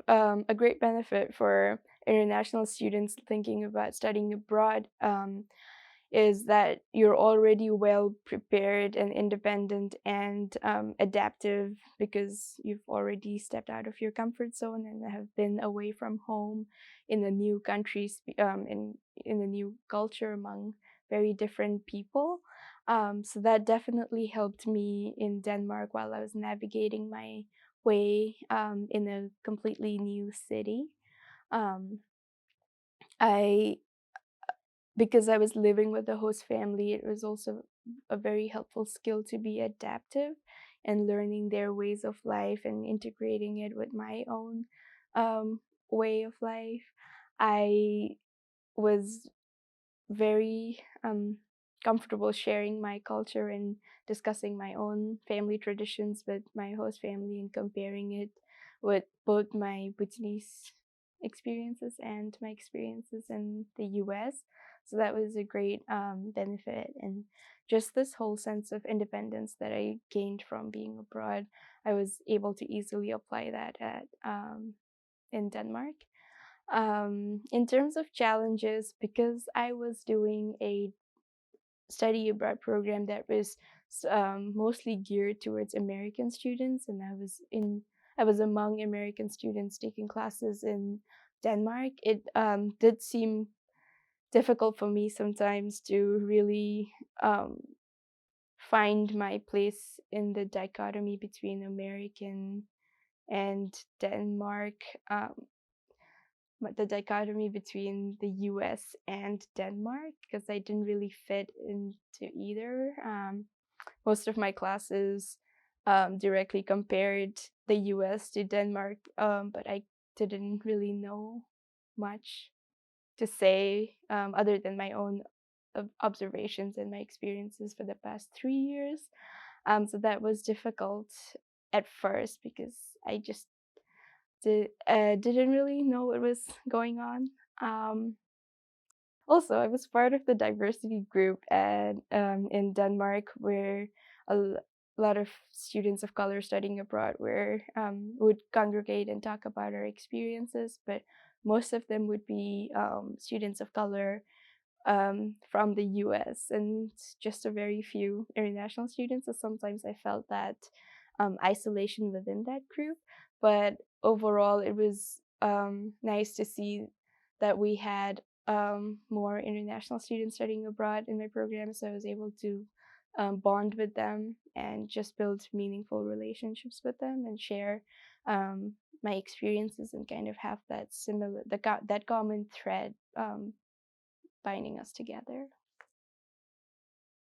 a great benefit for international students thinking about studying abroad is that you're already well prepared and independent and adaptive because you've already stepped out of your comfort zone and have been away from home in a new country, in a new culture among very different people. So that definitely helped me in Denmark while I was navigating my way in a completely new city. Um, I because I was living with the host family, it was also a very helpful skill to be adaptive and learning their ways of life and integrating it with my own um, way of life. I was very comfortable sharing my culture and discussing my own family traditions with my host family and comparing it with both my Bhutanese experiences and my experiences in the US. So that was a great benefit. And just this whole sense of independence that I gained from being abroad, I was able to easily apply that in Denmark. In terms of challenges, because I was doing a study abroad program that was mostly geared towards American students, and I was among American students taking classes in Denmark. It did seem difficult for me sometimes to really um, find my place in the dichotomy between American and Denmark. The dichotomy between the US and Denmark because I didn't really fit into either. Most of my classes directly compared the US to Denmark, but I didn't really know much to say other than my own observations and my experiences for the past 3 years. So that was difficult at first because I just didn't really know what was going on. Um, Also, I was part of the diversity group in Denmark where a lot of students of color studying abroad would congregate and talk about our experiences, but most of them would be students of color from the US and just a very few international students. So sometimes I felt that isolation within that group. But overall, it was nice to see that we had more international students studying abroad in my program. So I was able to bond with them and just build meaningful relationships with them and share my experiences and kind of have that that common thread binding us together.